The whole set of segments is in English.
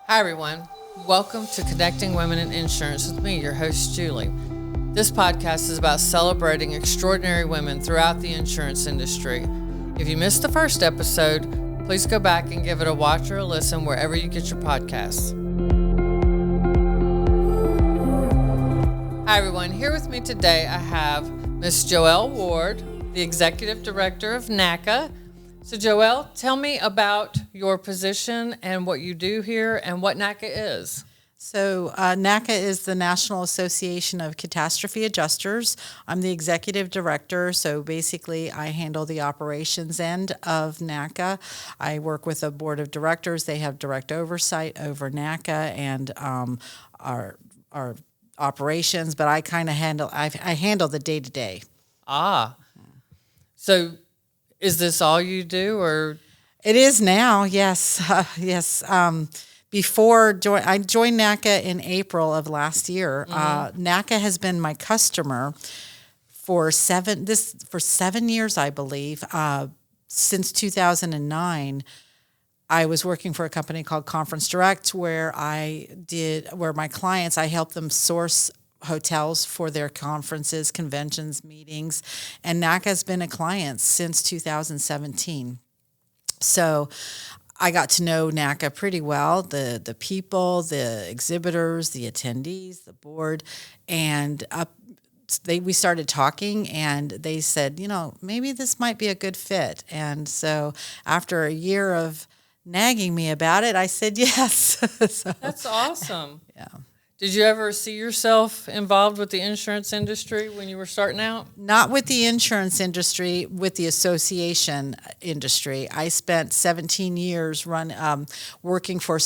Hi, everyone. Welcome to Connecting Women in Insurance with me, your host, Julie. This podcast is about celebrating extraordinary women throughout the insurance industry. If you missed the first episode, please go back and give it a watch or a listen wherever you get your podcasts. Hi, everyone. Here with me today, I have Miss Joelle Ward, the Executive Director of NACA. So, Joelle, tell me about your position and what you do here and what NACA is. So NACA is the National Association of Catastrophe Adjusters. I'm the executive director, so basically I handle the operations end of NACA. I work with a board of directors. They have direct oversight over NACA and our operations, but I kind of handle I handle the day-to-day. So is this all you do, or? It is now, yes. Yes. I joined NACA in April of last year. NACA has been my customer for 7 years, I believe. Since 2009, I was working for a company called Conference Direct, where my clients, I helped them source hotels for their conferences, conventions, meetings, and NACA has been a client since 2017. So I got to know NACA pretty well, the people, the exhibitors, the attendees, the board, and we started talking, and they said, maybe this might be a good fit. And so after a year of nagging me about it, I said yes. So, that's awesome. Yeah. Did you ever see yourself involved with the insurance industry when you were starting out? Not with the insurance industry, with the association industry. I spent 17 years working for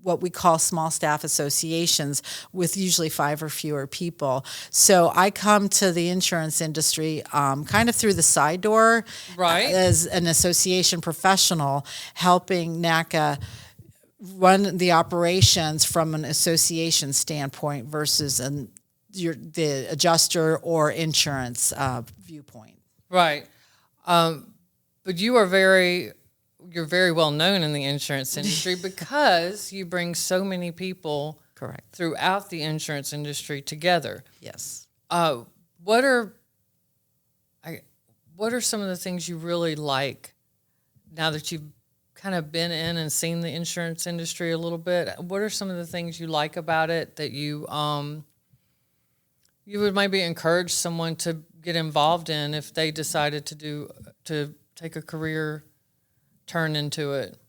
what we call small staff associations with usually 5 or fewer people. So I come to the insurance industry kind of through the side door, right, as an association professional, helping NACA run the operations from an association standpoint versus the adjuster or insurance viewpoint. Right. But you're very well known in the insurance industry because you bring so many people Correct. throughout the insurance industry together. Yes. What are some of the things you really like now that you've kind of been in and seen the insurance industry a little bit? What are some of the things you like about it that you would maybe encourage someone to get involved in if they decided to take a career turn into it?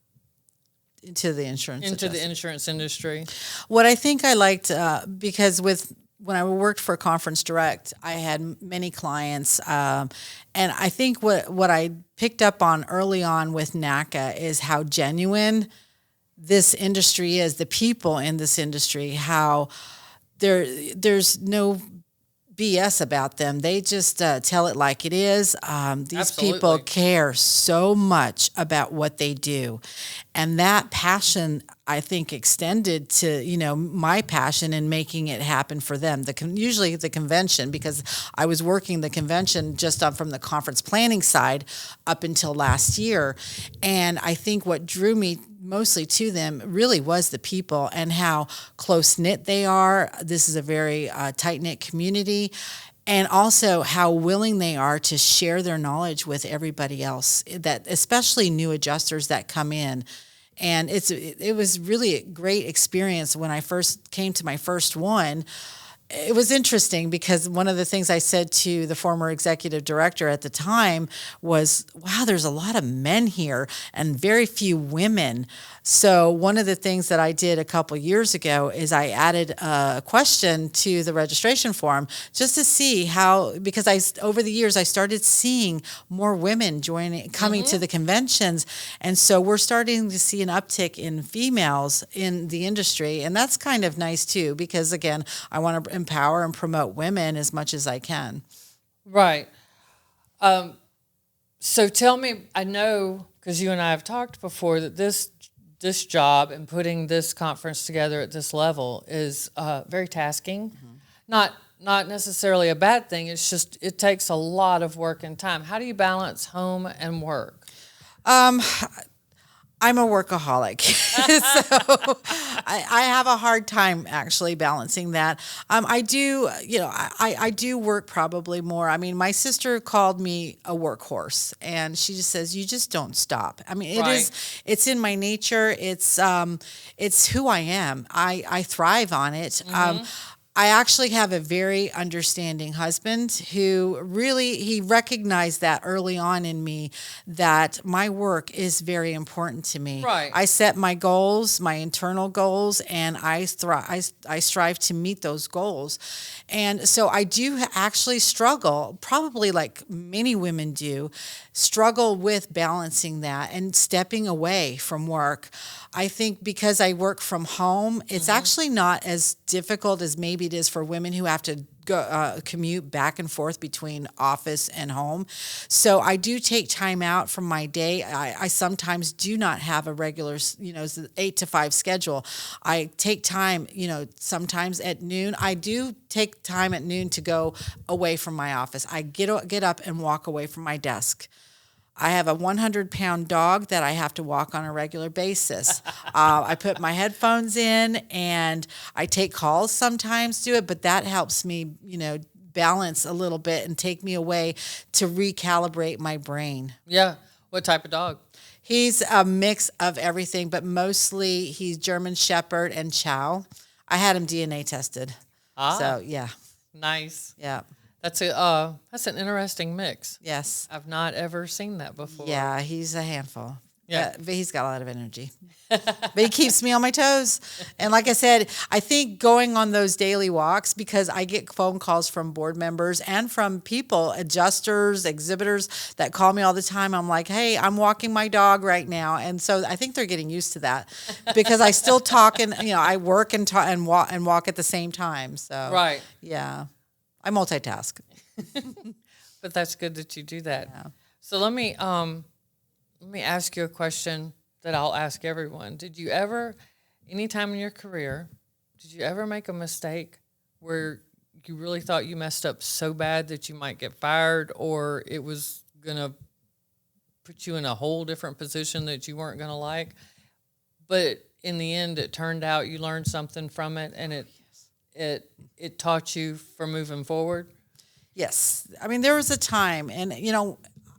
Into the insurance industry. What I think I liked, because when I worked for Conference Direct, I had many clients, and I think what I picked up on early on with NACA is how genuine this industry is, the people in this industry, how there's no BS about them. They just tell it like it is. These Absolutely. people care so much about what they do. And that passion, I think, extended to, my passion in making it happen for them. Usually the convention, because I was working the convention just from the conference planning side up until last year. And I think what drew me mostly to them really was the people and how close-knit they are. This is a very tight-knit community. And also how willing they are to share their knowledge with everybody else, that especially new adjusters that come in. And it was really a great experience when I first came to my first one. It was interesting because one of the things I said to the former executive director at the time was, wow, there's a lot of men here and very few women. So one of the things that I did a couple years ago is I added a question to the registration form just to see how, because over the years I started seeing more women coming to the conventions. And so we're starting to see an uptick in females in the industry. And that's kind of nice too, because again, I want to empower and promote women as much as I can. Right. So tell me, I know, because you and I have talked before, that this job and putting this conference together at this level is very tasking. Mm-hmm. Not necessarily a bad thing. It's just it takes a lot of work and time. How do you balance home and work? I'm a workaholic, so I have a hard time actually balancing that. I do, I do work probably more. I mean, my sister called me a workhorse, and she just says, "You just don't stop." I mean, Right. it's in my nature. It's who I am. I thrive on it. I actually have a very understanding husband who really, he recognized that early on in me, that my work is very important to me. Right. I set my goals, my internal goals, and I strive to meet those goals. And so I do actually struggle, probably like many women do, struggle with balancing that and stepping away from work. I think because I work from home, it's actually not as difficult as maybe it is for women who have to go commute back and forth between office and home. So I do take time out from my day. I sometimes do not have a regular, 8 to 5 schedule. I take time, sometimes at noon. I do take time at noon to go away from my office. I get up and walk away from my desk. I have a 100-pound dog that I have to walk on a regular basis. I put my headphones in and I take calls sometimes to it, but that helps me, balance a little bit and take me away to recalibrate my brain. Yeah. What type of dog? He's a mix of everything, but mostly he's German Shepherd and Chow. I had him DNA tested. So, yeah. Nice. Yeah. That's an interesting mix. Yes. I've not ever seen that before. Yeah, he's a handful. Yeah. But he's got a lot of energy. But he keeps me on my toes. And like I said, I think going on those daily walks, because I get phone calls from board members and from people, adjusters, exhibitors that call me all the time. I'm like, hey, I'm walking my dog right now. And so I think they're getting used to that because I still talk and, I work and talk and walk at the same time. So, Right. Yeah. I multitask. But that's good that you do that. Yeah. So let me ask you a question that I'll ask everyone. Did you ever, anytime in your career, did you ever make a mistake where you really thought you messed up so bad that you might get fired, or it was going to put you in a whole different position that you weren't going to like? But in the end, it turned out you learned something from it, and it taught you for moving forward? Yes. I mean, there was a time, and,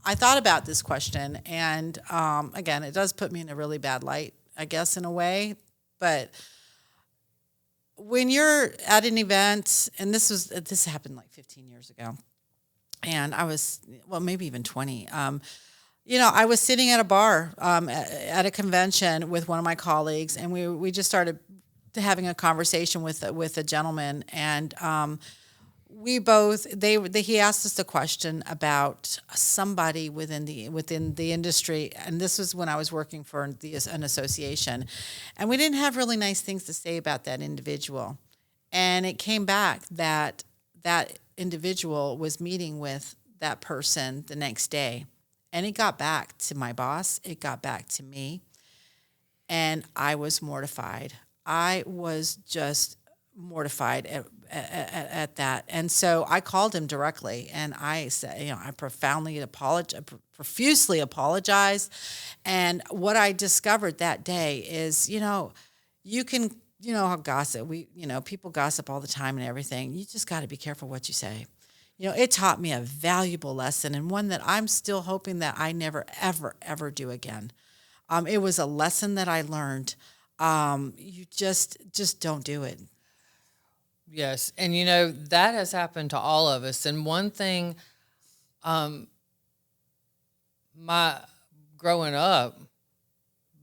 I thought about this question, and again, it does put me in a really bad light, I guess, in a way. But when you're at an event, and this happened like 15 years ago, and I was, maybe even 20. I was sitting at a bar at a convention with one of my colleagues, and we just started having a conversation with a gentleman, and he asked us a question about somebody within the industry, and this was when I was working for an association, and we didn't have really nice things to say about that individual, and it came back that individual was meeting with that person the next day, and it got back to my boss, it got back to me, and I was mortified. I was just mortified at that. And so I called him directly, and I said, I profusely apologized. And what I discovered that day is, you can, how gossip, people gossip all the time and everything. You just got to be careful what you say. It taught me a valuable lesson, and one that I'm still hoping that I never, ever, ever do again. It was a lesson that I learned. You just don't do it. Yes. And, that has happened to all of us. And one thing, growing up,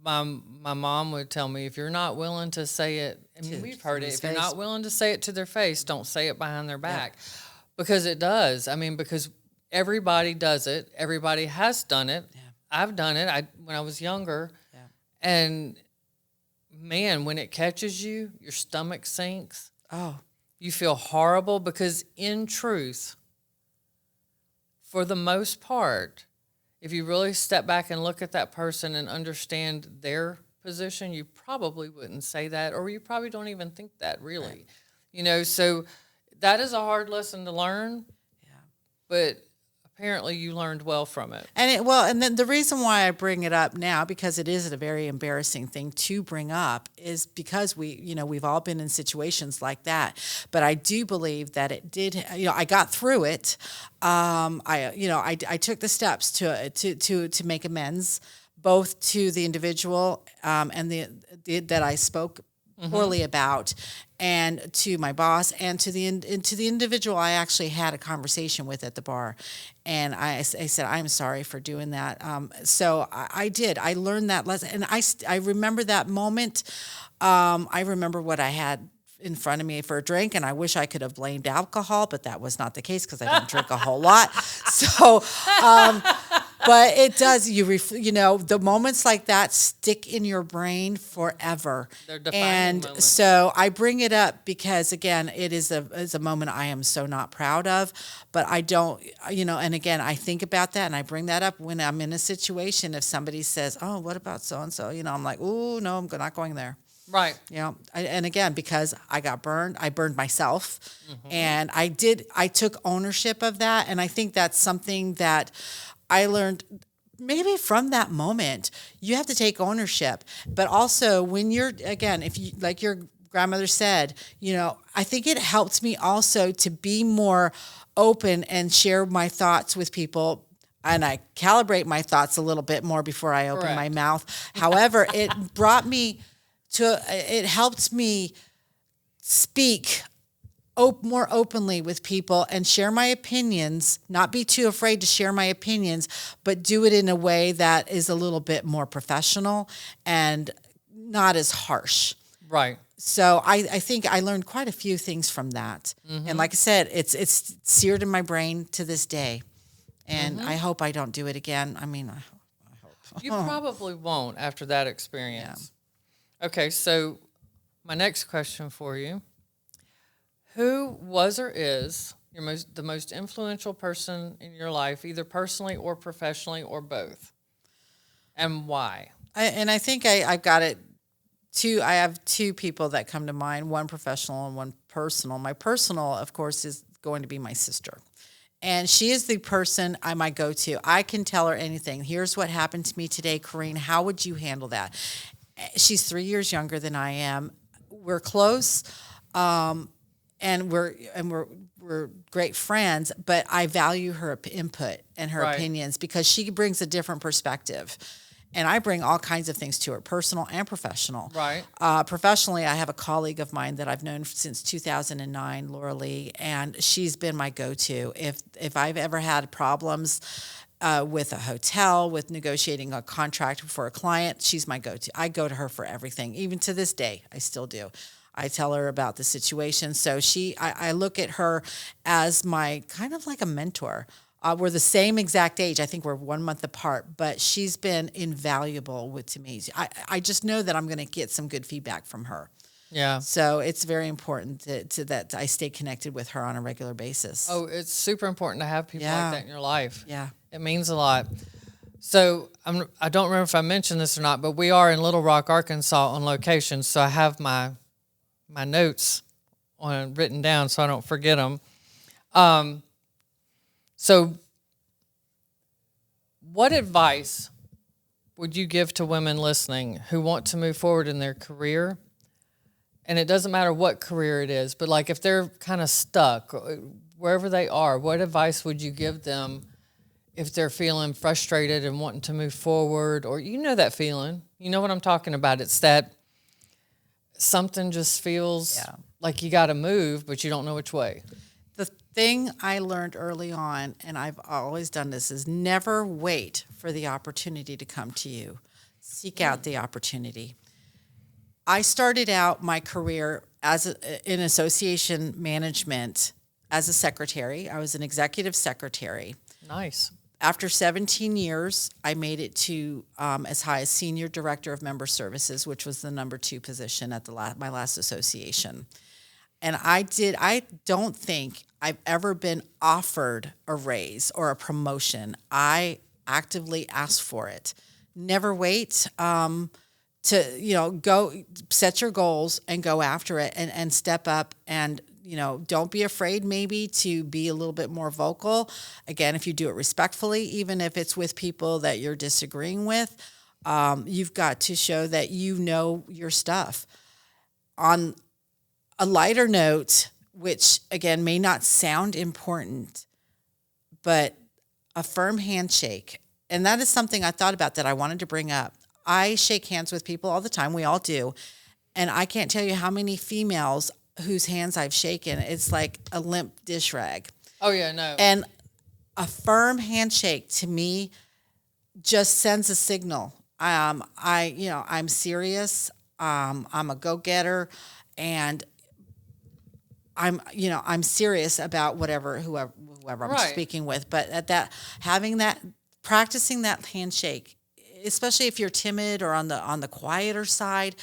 my mom would tell me, if you're not willing to say it, we've heard it, if you're not willing to say it to their face, don't say it behind their back. Yeah. Because it does. Because everybody does it. Everybody has done it. Yeah. I've done it when I was younger. Yeah. And, man, when it catches you, your stomach sinks. Oh. You feel horrible because, in truth, for the most part, if you really step back and look at that person and understand their position, you probably wouldn't say that, or you probably don't even think that, really. Right. So that is a hard lesson to learn. Yeah. But apparently you learned well from it. And then the reason why I bring it up now, because it is a very embarrassing thing to bring up, is because we've all been in situations like that. But I do believe that it did. I got through it. I took the steps to make amends, both to the individual and that I spoke poorly about, and to my boss, and to the individual I actually had a conversation with at the bar, and I said, I'm sorry for doing that. So I did. I learned that lesson, and I remember that moment. I remember what I had in front of me for a drink, and I wish I could have blamed alcohol, but that was not the case because I don't drink a whole lot. So. But it does. The moments like that stick in your brain forever. They're defining moments. So I bring it up because, again, it is a moment I am so not proud of. But I don't, and again, I think about that and I bring that up when I'm in a situation. If somebody says, "Oh, what about so and so?" I'm like, "Oh, no, I'm not going there." Right. And again, because I got burned, I burned myself, and I took ownership of that, and I think that's something that I learned maybe from that moment. You have to take ownership, but also when if you, like your grandmother said, I think it helped me also to be more open and share my thoughts with people. And I calibrate my thoughts a little bit more before I open my mouth. However, it helped me speak more openly with people and share my opinions, not be too afraid to share my opinions, but do it in a way that is a little bit more professional and not as harsh. Right. So I think I learned quite a few things from that. And like I said, it's seared in my brain to this day. And I hope I don't do it again. I mean, I hope. You probably won't after that experience. Yeah. Okay, so my next question for you. Who was or is the most influential person in your life, either personally or professionally or both? And why? I think I've got it. I have two people that come to mind, one professional and one personal. My personal, of course, is going to be my sister. And she is the person I might go to. I can tell her anything. Here's what happened to me today, Corrine. How would you handle that? She's 3 years younger than I am. We're close. And we're great friends, but I value her input and her opinions because she brings a different perspective. And I bring all kinds of things to her, personal and professional. Right. Professionally, I have a colleague of mine that I've known since 2009, Laura Lee, and she's been my go-to. If I've ever had problems with a hotel, with negotiating a contract for a client, she's my go-to. I go to her for everything. Even to this day, I still do. I tell her about the situation. So I look at her as my kind of like a mentor. We're the same exact age. I think we're 1 month apart, but she's been invaluable to me. I just know that I'm going to get some good feedback from her. Yeah. So it's very important that I stay connected with her on a regular basis. Oh, it's super important to have people like that in your life. Yeah. It means a lot. So I don't remember if I mentioned this or not, but we are in Little Rock, Arkansas on location. So I have my notes written down so I don't forget them. So what advice would you give to women listening who want to move forward in their career? And it doesn't matter what career it is, but like if they're kind of stuck wherever they are, what advice would you give them if they're feeling frustrated and wanting to move forward? Or that feeling. You know what I'm talking about. It's that something just feels like you got to move, but you don't know which way. The thing I learned early on, and I've always done this, is never wait for the opportunity to come to you. Seek out the opportunity. I started out my career in association management as a secretary. I was an executive secretary. Nice. After 17 years, I made it to as high as Senior Director of Member Services, which was the number 2 position at my last association. And I don't think I've ever been offered a raise or a promotion. I actively asked for it. Never wait to go set your goals and go after it and step up and don't be afraid maybe to be a little bit more vocal. Again, if you do it respectfully, even if it's with people that you're disagreeing with, you've got to show that you know your stuff. On a lighter note, which again may not sound important, but a firm handshake. And that is something I thought about that I wanted to bring up. I shake hands with people all the time. We all do. And I can't tell you how many females whose hands I've shaken. It's like a limp dish rag. Oh, yeah, no. And a firm handshake to me just sends a signal. I'm serious. I'm a go-getter, and I'm serious about whoever I'm speaking with. But at that, practicing that handshake, especially if you're timid or on the quieter side,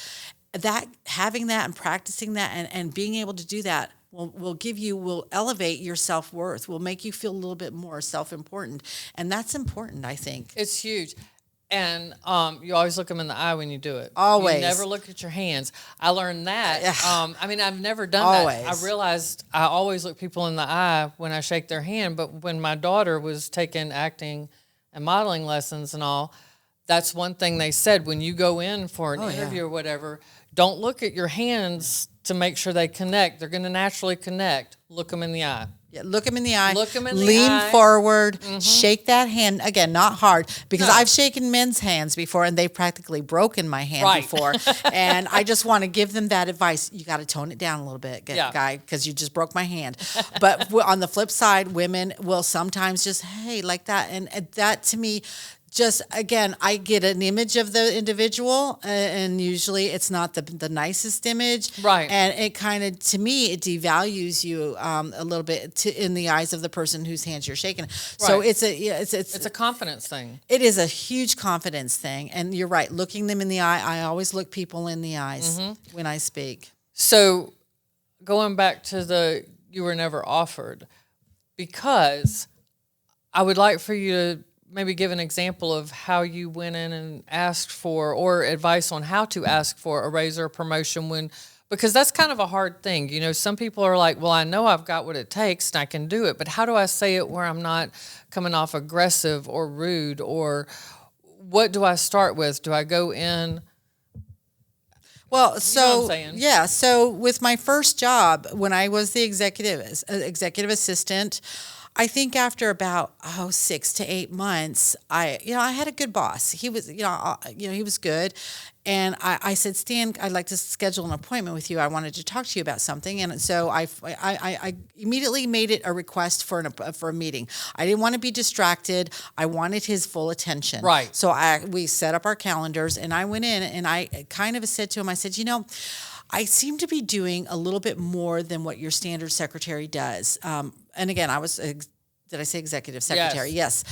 that having that and practicing that and being able to do that will elevate your self-worth, will make you feel a little bit more self-important. And that's important, I think. It's huge. And you always look them in the eye when you do it. Always. You never look at your hands. I learned that. I've never done always. that. I realized I always look people in the eye when I shake their hand. But when my daughter was taking acting and modeling lessons and all, that's one thing they said. When you go in for an interview or whatever, don't look at your hands to make sure they connect. They're going to naturally connect. Look them in the eye. Yeah, look them in the eye. Look them in the Lean eye. forward. Shake that hand. Again, not hard, because No. I've shaken men's hands before, and they've practically broken my hand before. And I just want to give them that advice. You got to tone it down a little bit, guy, because you just broke my hand. But on the flip side, women will sometimes just, hey, like that. And that to me, just, again, I get an image of the individual, and usually it's not the nicest image. Right. And it kind of, to me, it devalues you a little bit in the eyes of the person whose hands you're shaking. Right. So it's a confidence thing. It is a huge confidence thing. And you're right, looking them in the eye. I always look people in the eyes when I speak. So going back to you were never offered, because I would like for you to maybe give an example of how you went in and asked for, or advice on how to ask for a raise or a promotion because that's kind of a hard thing. Some people are like, well, I know I've got what it takes and I can do it, but how do I say it where I'm not coming off aggressive or rude, or what do I start with? Do I go in? Well, so with my first job, when I was the executive assistant, I think after about 6 to 8 months, I had a good boss. He was, he was good. And I said, Stan, I'd like to schedule an appointment with you. I wanted to talk to you about something. And so I immediately made it a request for a meeting. I didn't want to be distracted. I wanted his full attention. Right. So we set up our calendars, and I went in and I kind of said to him, I said, I seem to be doing a little bit more than what your standard secretary does. And again, I was, did I say executive secretary? Yes.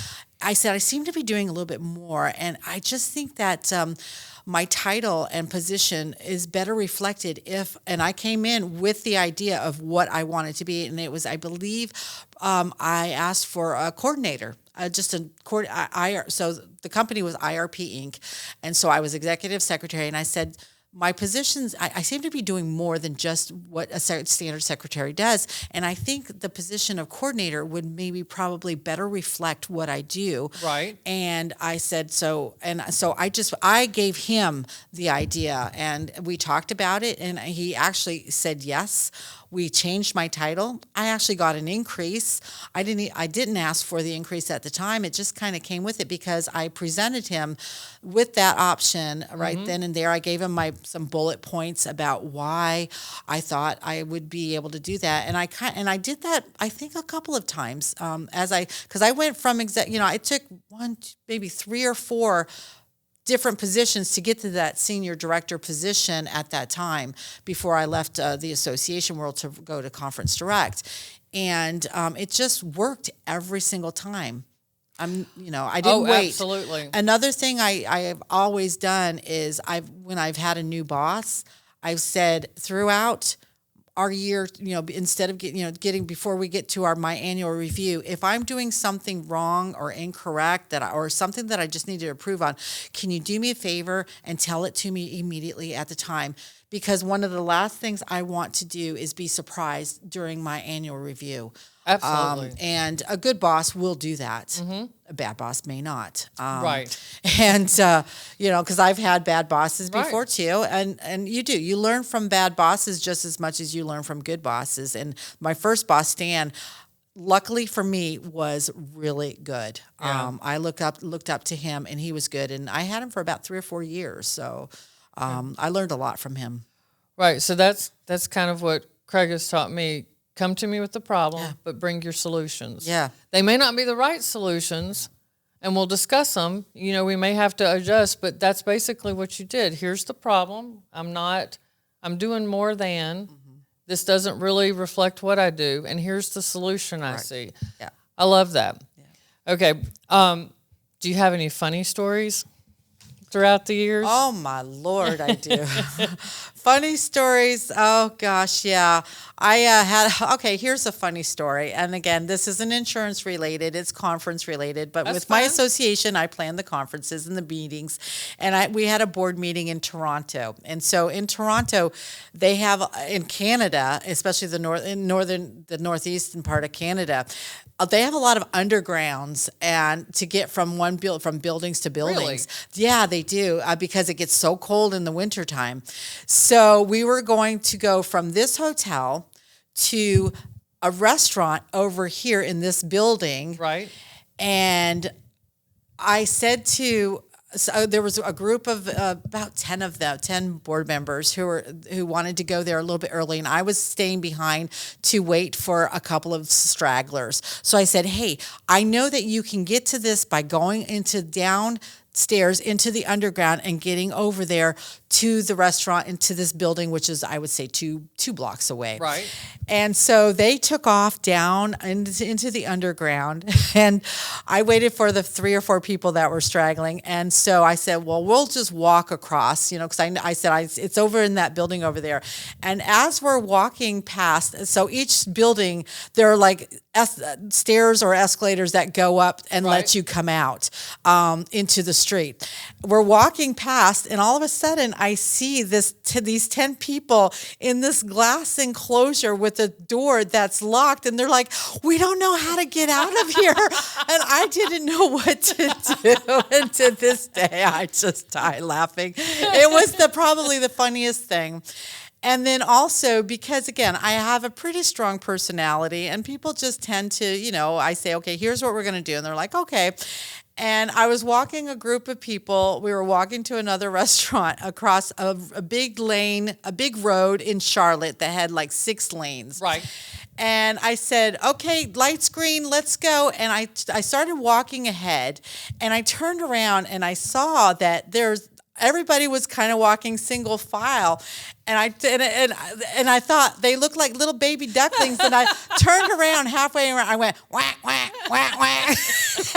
I said, I seem to be doing a little bit more. And I just think that my title and position is better reflected and I came in with the idea of what I wanted to be. And it was, I believe, I asked for a coordinator. So the company was IRP Inc. And so I was executive secretary, and I said, my positions, I seem to be doing more than just what a standard secretary does. And I think the position of coordinator would probably better reflect what I do. Right. And I said, so I gave him the idea, and we talked about it, and he actually said yes. We changed my title. I actually got an increase. I didn't ask for the increase at the time. It just kind of came with it because I presented him with that option right then and there. I gave him some bullet points about why I thought I would be able to do that, and I did that I think a couple of times because I went from I took maybe 3 or 4 different positions to get to that senior director position at that time before I left the association world to go to Conference Direct. And it just worked every single time. I didn't wait. Absolutely. Another thing I have always done is when I've had a new boss, I've said throughout, our year, instead of getting before we get to my annual review, if I'm doing something wrong or incorrect or something that I just need to improve on, can you do me a favor and tell it to me immediately at the time? Because one of the last things I want to do is be surprised during my annual review. Absolutely. And a good boss will do that. A bad boss may not. Right. And, because I've had bad bosses Right. before too. And you learn from bad bosses just as much as you learn from good bosses. And my first boss, Stan, luckily for me, was really good. Yeah. I looked up to him, and he was good. And I had him for about 3 or 4 years. So I learned a lot from him. Right. So that's kind of what Craig has taught me. Come to me with the problem, but bring your solutions. Yeah. They may not be the right solutions, and we'll discuss them. We may have to adjust, but that's basically what you did. Here's the problem. I'm doing more than. This doesn't really reflect what I do, and here's the solution I see. Yeah. I love that. Yeah. Okay. Do you have any funny stories throughout the years? Oh, my Lord, I do. Funny stories. Oh, gosh, yeah. Here's a funny story. And again, this isn't insurance related. It's conference related. But That's with my fine. association, I plan the conferences and the meetings. And we had a board meeting in Toronto. And so in Toronto, they have, in Canada, especially the northeastern part of Canada, they have a lot of undergrounds and to get from from buildings to buildings. Really? Yeah, they do because it gets so cold in the wintertime. So we were going to go from this hotel to a restaurant over here in this building. Right. And I said so there was a group of about 10 board members who wanted to go there a little bit early, and I was staying behind to wait for a couple of stragglers. So I said, hey, I know that you can get to this by going downstairs into the underground and getting over there to the restaurant into this building, which is, I would say, two blocks away. Right. And so they took off down into the underground, and I waited for the 3 or 4 people that were straggling. And so I said, well, we'll just walk across, because I said, it's over in that building over there. And as we're walking past, so each building, there are like stairs or escalators that go up and let you come out into the street. We're walking past, and all of a sudden I see these 10 people in this glass enclosure with a door that's locked, and they're like, we don't know how to get out of here. And I didn't know what to do. And to this day, I just die laughing. It was probably the funniest thing. And then also, because again, I have a pretty strong personality, and people just tend to, I say, okay, here's what we're going to do. And they're like, okay. And I was walking a group of people. We were walking to another restaurant across a big lane, a big road in Charlotte that had like 6 lanes. Right. And I said, okay, light's green, let's go. And I started walking ahead, and I turned around and I saw that everybody was kind of walking single file. And I thought they looked like little baby ducklings. And I turned around halfway around. I went, whack, whack, whack, whack.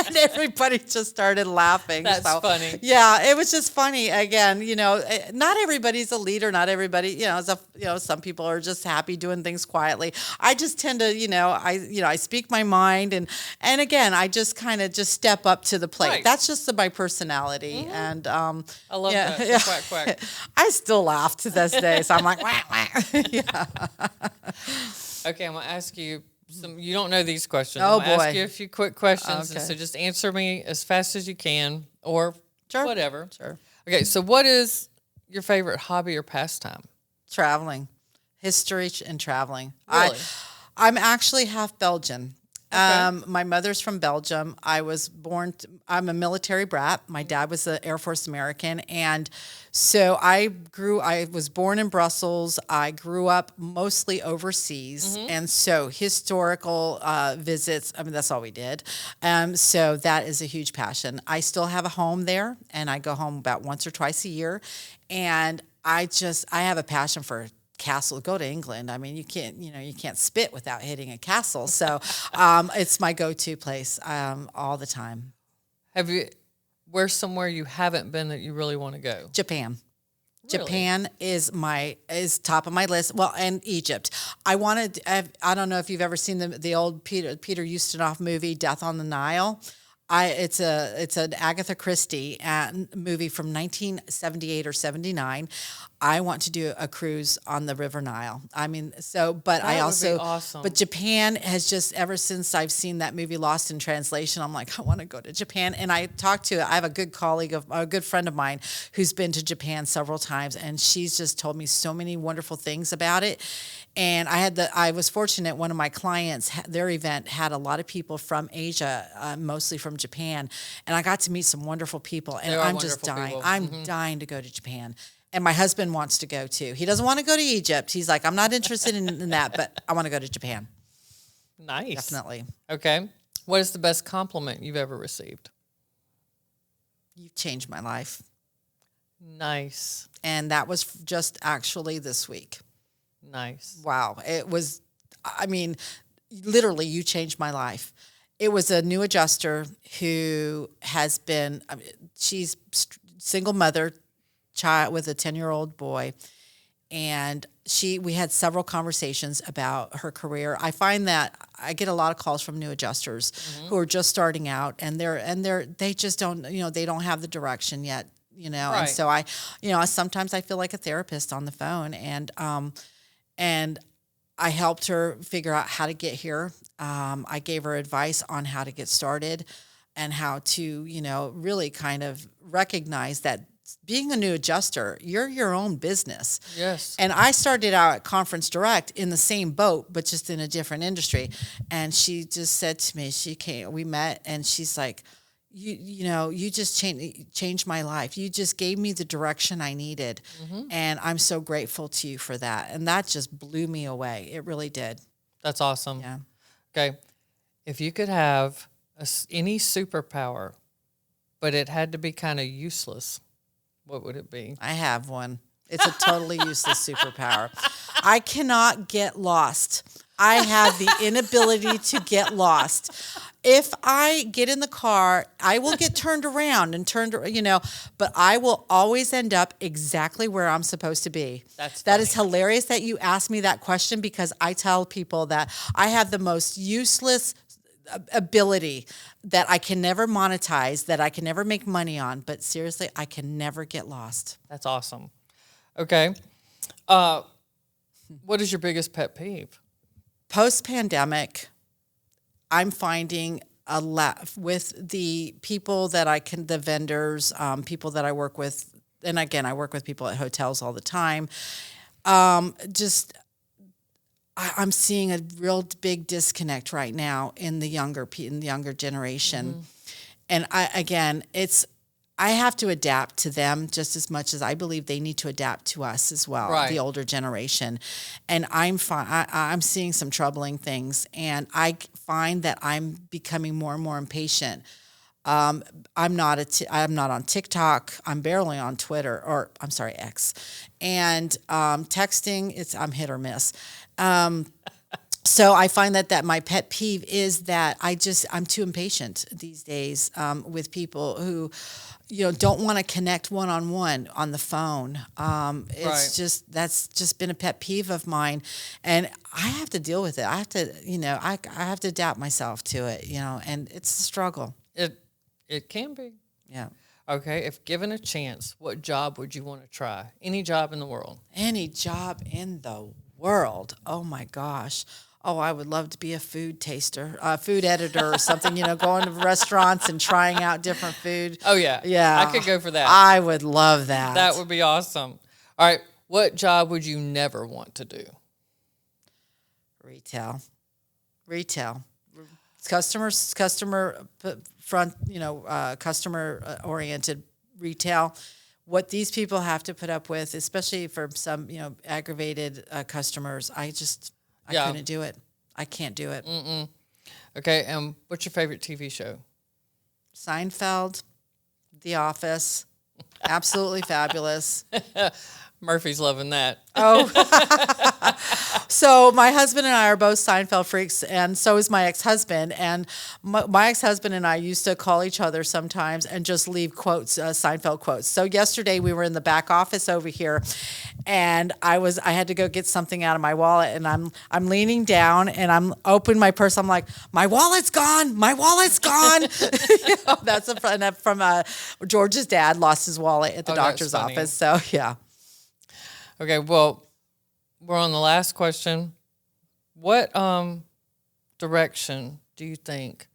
And everybody just started laughing. That's funny. Yeah, it was just funny. Again, not everybody's a leader. Not everybody, some people are just happy doing things quietly. I just tend to, I speak my mind. And again, I just kind of just step up to the plate. Right. That's just my personality. Mm-hmm. And I love that. Yeah. Quack, quack. I still laugh to this day. So I'm like, whack, whack. Yeah. Okay, I'm going to ask you some. You don't know these questions. Oh, I'm going to boy. ask you a few quick questions. Okay. And so just answer me as fast as you can or Sure. whatever. Sure. Okay, so what is your favorite hobby or pastime? Traveling. History and traveling. Really? I'm actually half Belgian. Okay. My mother's from Belgium. I'm a military brat. My dad was an Air Force American. And so I was born in Brussels. I grew up mostly overseas. Mm-hmm. And so historical visits, that's all we did. So that is a huge passion. I still have a home there, and I go home about once or twice a year. And I have a passion for castle. Go to England. I mean, you can't spit without hitting a castle. So it's my go-to place all the time. Where's somewhere you haven't been that you really want to go? Japan. Japan is top of my list. Well, and Egypt. I don't know if you've ever seen the old Peter Ustinov movie, Death on the Nile. It's an Agatha Christie movie from 1978 or 79. I want to do a cruise on the River Nile. I mean, but That would be awesome. But Japan has just, ever since I've seen that movie Lost in Translation, I'm like, I want to go to Japan. And I have a good a good friend of mine who's been to Japan several times, and she's just told me so many wonderful things about it. And I was fortunate. One of my clients, their event had a lot of people from Asia, mostly from Japan, and I got to meet some wonderful people. And I'm just dying. People. I'm dying to go to Japan. And my husband wants to go too. He doesn't want to go to Egypt. He's like, I'm not interested in that, but I want to go to Japan. Nice. Definitely. Okay. What is the best compliment you've ever received? You've changed my life. Nice. And that was just actually this week. Nice. Wow. It was, literally, you changed my life. It was a new adjuster who has been, she's single mother, child with a 10-year-old boy, and we had several conversations about her career. I find that I get a lot of calls from new adjusters who are just starting out, and they just don't, they don't have the direction yet, Right. And so sometimes I feel like a therapist on the phone, and I helped her figure out how to get here. I gave her advice on how to get started and how to, really kind of recognize that being a new adjuster, you're your own business. Yes. And I started out at Conference Direct in the same boat, but just in a different industry. And she just said to me, we met, and she's like, you just changed my life. You just gave me the direction I needed. And I'm so grateful to you for that. And that just blew me away. It really did. That's awesome. Yeah. Okay. If you could have any superpower, but it had to be kind of useless, what would it be? I have one. It's a totally useless superpower. I cannot get lost. I have the inability to get lost. If I get in the car, I will get turned around and but I will always end up exactly where I'm supposed to be. That is hilarious that you asked me that question, because I tell people that I have the most useless ability that I can never monetize, that I can never make money on, but seriously, I can never get lost. That's awesome. Okay. What is your biggest pet peeve? Post-pandemic, I'm finding a lot with the people the vendors, people that I work with, and again, I work with people at hotels all the time. I'm seeing a real big disconnect right now in the younger generation. And I have to adapt to them just as much as I believe they need to adapt to us as well, right. The older generation. And I'm seeing some troubling things, and I find that I'm becoming more and more impatient. I'm not on TikTok. I'm barely on Twitter, or I'm sorry, X. And texting, I'm hit or miss. So I find that my pet peeve is that I'm too impatient these days with people who, don't want to connect one-on-one on the phone. That's just been a pet peeve of mine, and I have to deal with it. I have to, I have to adapt myself to it, and it's a struggle. It can be. Yeah. Okay. If given a chance, what job would you want to try? Any job in the world? Any job in the world. Oh my gosh. Oh, I would love to be a food taster, food editor or something, going to restaurants and trying out different food. Oh, yeah. Yeah. I could go for that. I would love that. That would be awesome. All right. What job would you never want to do? Retail. Customer front, customer oriented retail. What these people have to put up with, especially for some, aggravated customers, I couldn't do it. I can't do it. Mm-mm. Okay, and what's your favorite TV show? Seinfeld, The Office, absolutely fabulous. Murphy's loving that. Oh, so my husband and I are both Seinfeld freaks, and so is my ex-husband. And my ex-husband and I used to call each other sometimes and just leave quotes, Seinfeld quotes. So yesterday we were in the back office over here, and I had to go get something out of my wallet, and I'm leaning down and I'm opening my purse. I'm like, my wallet's gone. My wallet's gone. That's from George's dad lost his wallet at the doctor's office. So yeah. Okay, well, we're on the last question. What direction do you think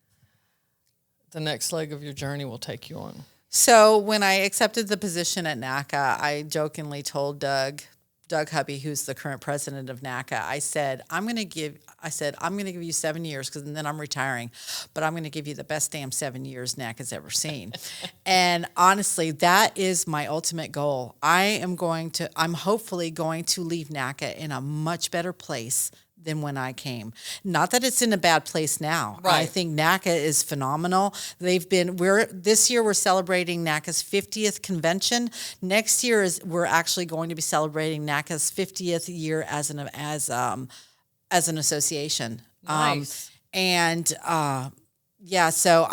the next leg of your journey will take you on? So when I accepted the position at NACA, I jokingly told Doug Hubby, who's the current president of NACA, I said, I'm going to give you 7 years because then I'm retiring, but I'm going to give you the best damn 7 years NACA's ever seen. And honestly, that is my ultimate goal. I'm hopefully going to leave NACA in a much better place than when I came. Not that it's in a bad place now. Right. I think NACA is phenomenal. This year we're celebrating NACA's 50th convention. Next year we're actually going to be celebrating NACA's 50th year as an association. Nice. So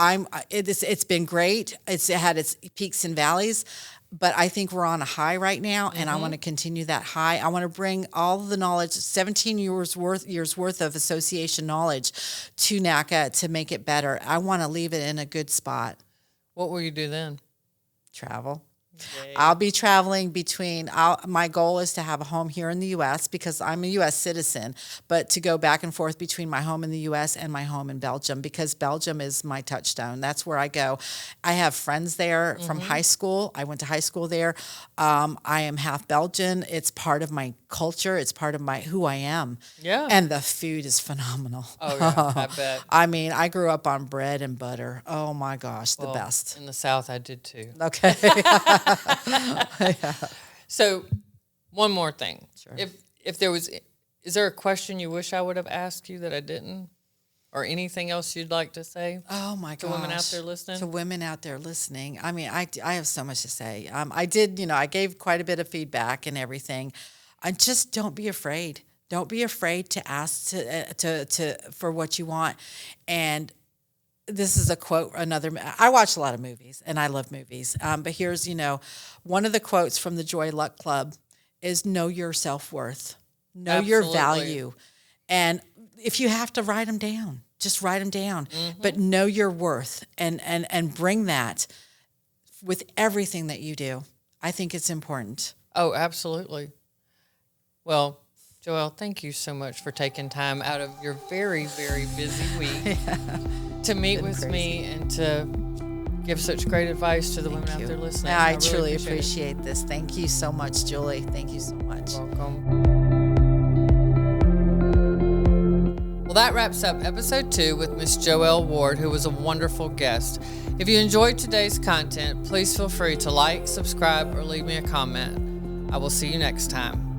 it's been great. It's had its peaks and valleys. But I think we're on a high right now, and I want to continue that high. I want to bring all the knowledge, 17 years worth of association knowledge to NACA to make it better. I want to leave it in a good spot. What will you do then? Travel. Yay. I'll be traveling my goal is to have a home here in the U.S. because I'm a U.S. citizen, but to go back and forth between my home in the U.S. and my home in Belgium because Belgium is my touchstone. That's where I go. I have friends there from high school. I went to high school there. I am half Belgian. It's part of my culture. It's part of who I am. Yeah. And the food is phenomenal. Oh, yeah, I bet. I mean, I grew up on bread and butter. Oh, my gosh, the best. In the South, I did too. Okay. Yeah. So, one more thing. Sure. Is there a question you wish I would have asked you that I didn't, or anything else you'd like to say? Oh my gosh! To women out there listening. To women out there listening. I mean, I have so much to say. I gave quite a bit of feedback and everything. I just don't be afraid. Don't be afraid to ask for what you want. And this is a quote. I watch a lot of movies, and I love movies. But here's, one of the quotes from the Joy Luck Club is know your self-worth, know your value. And if you have to write them down, just write them down. But know your worth and bring that with everything that you do. I think it's important. Oh, absolutely. Well, Joelle, thank you so much for taking time out of your very, very busy week to meet with me and to give such great advice to the women out there listening. I truly appreciate this. Thank you so much, Julie. Thank you so much. Welcome. Well, that wraps up episode 2 with Miss Joelle Ward, who was a wonderful guest. If you enjoyed today's content, please feel free to like, subscribe, or leave me a comment. I will see you next time.